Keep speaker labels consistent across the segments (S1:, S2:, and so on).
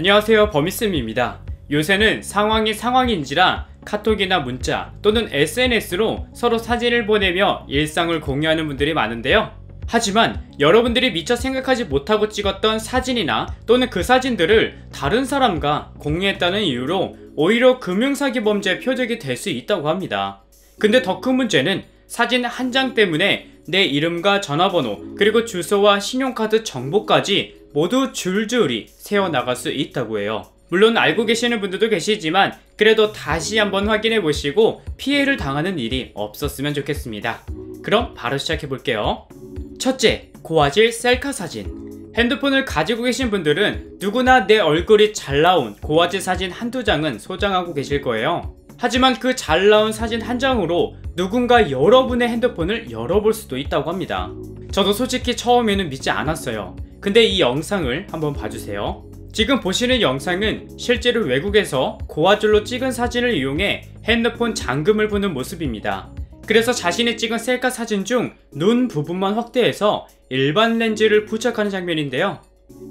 S1: 안녕하세요, 버미쌤입니다. 요새는 상황이 상황인지라 카톡이나 문자 또는 SNS로 서로 사진을 보내며 일상을 공유하는 분들이 많은데요. 하지만 여러분들이 미처 생각하지 못하고 찍었던 사진이나 또는 그 사진들을 다른 사람과 공유했다는 이유로 오히려 금융사기 범죄 표적이 될 수 있다고 합니다. 근데 더 큰 문제는 사진 한 장 때문에 내 이름과 전화번호 그리고 주소와 신용카드 정보까지 모두 줄줄이 새어나갈 수 있다고 해요. 물론 알고 계시는 분들도 계시지만 그래도 다시 한번 확인해 보시고 피해를 당하는 일이 없었으면 좋겠습니다. 그럼 바로 시작해 볼게요. 첫째, 고화질 셀카 사진. 핸드폰을 가지고 계신 분들은 누구나 내 얼굴이 잘 나온 고화질 사진 한두 장은 소장하고 계실 거예요. 하지만 그 잘 나온 사진 한 장으로 누군가 여러분의 핸드폰을 열어볼 수도 있다고 합니다. 저도 솔직히 처음에는 믿지 않았어요. 근데 이 영상을 한번 봐주세요. 지금 보시는 영상은 실제로 외국에서 고화질로 찍은 사진을 이용해 핸드폰 잠금을 부는 모습입니다. 그래서 자신이 찍은 셀카 사진 중 눈 부분만 확대해서 일반 렌즈를 부착하는 장면인데요.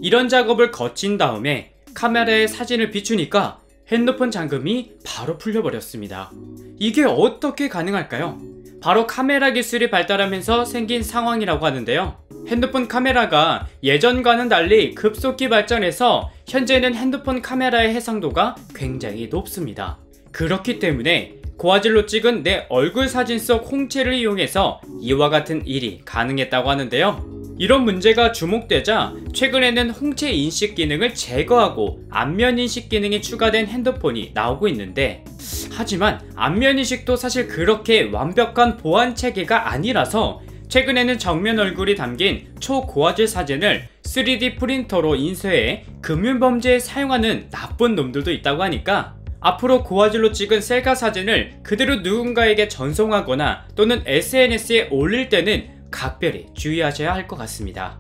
S1: 이런 작업을 거친 다음에 카메라에 사진을 비추니까 핸드폰 잠금이 바로 풀려버렸습니다. 이게 어떻게 가능할까요? 바로 카메라 기술이 발달하면서 생긴 상황이라고 하는데요. 핸드폰 카메라가 예전과는 달리 급속히 발전해서 현재는 핸드폰 카메라의 해상도가 굉장히 높습니다. 그렇기 때문에 고화질로 찍은 내 얼굴 사진 속 홍채를 이용해서 이와 같은 일이 가능했다고 하는데요. 이런 문제가 주목되자 최근에는 홍채 인식 기능을 제거하고 안면 인식 기능이 추가된 핸드폰이 나오고 있는데, 하지만 안면 인식도 사실 그렇게 완벽한 보안 체계가 아니라서 최근에는 정면 얼굴이 담긴 초고화질 사진을 3D 프린터로 인쇄해 금융범죄에 사용하는 나쁜 놈들도 있다고 하니까 앞으로 고화질로 찍은 셀카 사진을 그대로 누군가에게 전송하거나 또는 SNS에 올릴 때는 각별히 주의하셔야 할 것 같습니다.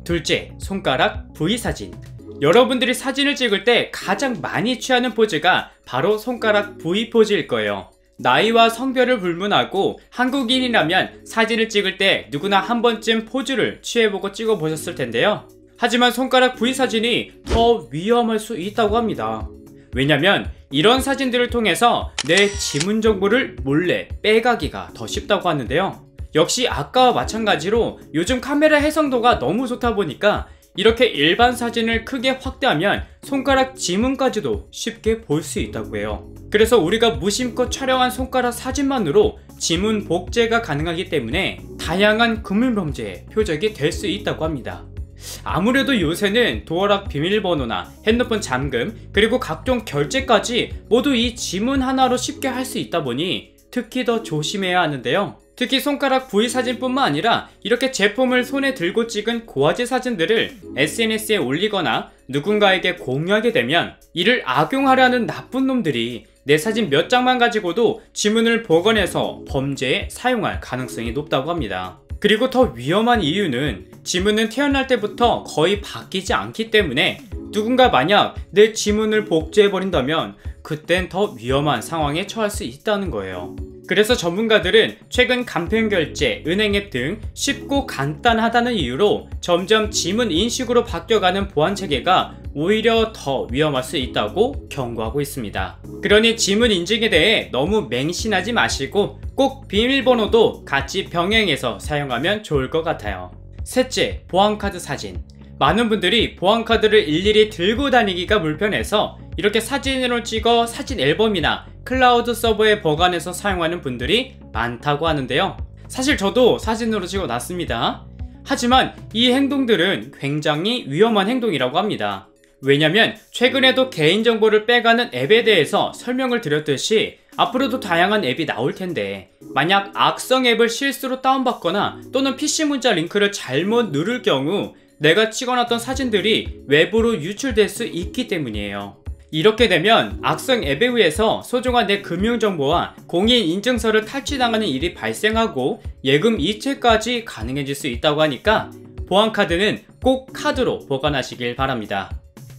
S1: 둘째, 손가락 V 사진. 여러분들이 사진을 찍을 때 가장 많이 취하는 포즈가 바로 손가락 V 포즈일 거예요. 나이와 성별을 불문하고 한국인이라면 사진을 찍을 때 누구나 한 번쯤 포즈를 취해보고 찍어보셨을 텐데요. 하지만 손가락 V 사진이 더 위험할 수 있다고 합니다. 왜냐면 이런 사진들을 통해서 내 지문 정보를 몰래 빼가기가 더 쉽다고 하는데요. 역시 아까와 마찬가지로 요즘 카메라 해상도가 너무 좋다 보니까 이렇게 일반 사진을 크게 확대하면 손가락 지문까지도 쉽게 볼 수 있다고 해요. 그래서 우리가 무심코 촬영한 손가락 사진만으로 지문 복제가 가능하기 때문에 다양한 금융범죄의 표적이 될 수 있다고 합니다. 아무래도 요새는 도어락 비밀번호나 핸드폰 잠금 그리고 각종 결제까지 모두 이 지문 하나로 쉽게 할 수 있다 보니 특히 더 조심해야 하는데요. 특히 손가락 V 사진뿐만 아니라 이렇게 제품을 손에 들고 찍은 고화질 사진들을 SNS에 올리거나 누군가에게 공유하게 되면 이를 악용하려는 나쁜 놈들이 내 사진 몇 장만 가지고도 지문을 복원해서 범죄에 사용할 가능성이 높다고 합니다. 그리고 더 위험한 이유는 지문은 태어날 때부터 거의 바뀌지 않기 때문에 누군가 만약 내 지문을 복제해버린다면 그땐 더 위험한 상황에 처할 수 있다는 거예요. 그래서 전문가들은 최근 간편결제, 은행앱 등 쉽고 간단하다는 이유로 점점 지문 인식으로 바뀌어가는 보안체계가 오히려 더 위험할 수 있다고 경고하고 있습니다. 그러니 지문 인증에 대해 너무 맹신하지 마시고 꼭 비밀번호도 같이 병행해서 사용하면 좋을 것 같아요. 셋째, 보안카드 사진. 많은 분들이 보안카드를 일일이 들고 다니기가 불편해서 이렇게 사진으로 찍어 사진 앨범이나 클라우드 서버에 보관해서 사용하는 분들이 많다고 하는데요. 사실 저도 사진으로 찍어 놨습니다. 하지만 이 행동들은 굉장히 위험한 행동이라고 합니다. 왜냐면 최근에도 개인정보를 빼가는 앱에 대해서 설명을 드렸듯이 앞으로도 다양한 앱이 나올 텐데 만약 악성 앱을 실수로 다운받거나 또는 PC 문자 링크를 잘못 누를 경우 내가 찍어놨던 사진들이 외부로 유출될 수 있기 때문이에요. 이렇게 되면 악성 앱에 의해서 소중한 내 금융정보와 공인인증서를 탈취당하는 일이 발생하고 예금 이체까지 가능해질 수 있다고 하니까 보안카드는 꼭 카드로 보관하시길 바랍니다.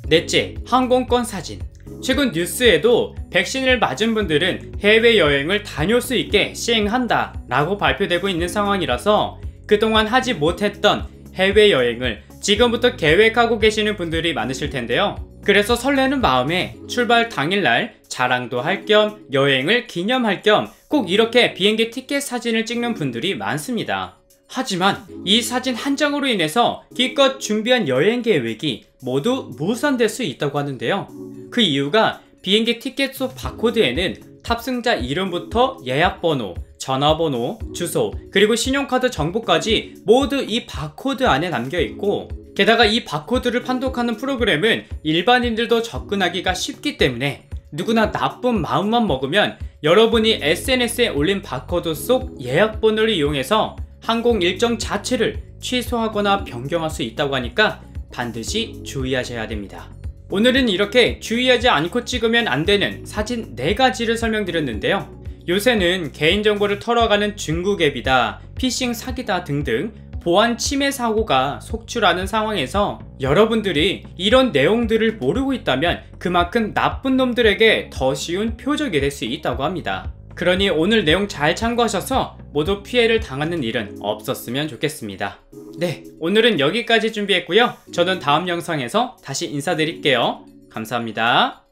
S1: 넷째, 항공권 사진. 최근 뉴스에도 백신을 맞은 분들은 해외여행을 다녀올 수 있게 시행한다 라고 발표되고 있는 상황이라서 그동안 하지 못했던 해외여행을 지금부터 계획하고 계시는 분들이 많으실 텐데요. 그래서 설레는 마음에 출발 당일날 자랑도 할 겸 여행을 기념할 겸 꼭 이렇게 비행기 티켓 사진을 찍는 분들이 많습니다. 하지만 이 사진 한 장으로 인해서 기껏 준비한 여행 계획이 모두 무산될 수 있다고 하는데요. 그 이유가 비행기 티켓 속 바코드에는 탑승자 이름부터 예약번호, 전화번호, 주소, 그리고 신용카드 정보까지 모두 이 바코드 안에 남겨있고, 게다가 이 바코드를 판독하는 프로그램은 일반인들도 접근하기가 쉽기 때문에 누구나 나쁜 마음만 먹으면 여러분이 SNS에 올린 바코드 속 예약번호를 이용해서 항공 일정 자체를 취소하거나 변경할 수 있다고 하니까 반드시 주의하셔야 됩니다. 오늘은 이렇게 주의하지 않고 찍으면 안 되는 사진 4가지를 설명드렸는데요. 요새는 개인정보를 털어가는 중국 앱이다, 피싱 사기다 등등 보안 침해 사고가 속출하는 상황에서 여러분들이 이런 내용들을 모르고 있다면 그만큼 나쁜 놈들에게 더 쉬운 표적이 될 수 있다고 합니다. 그러니 오늘 내용 잘 참고하셔서 모두 피해를 당하는 일은 없었으면 좋겠습니다. 네, 오늘은 여기까지 준비했고요. 저는 다음 영상에서 다시 인사드릴게요. 감사합니다.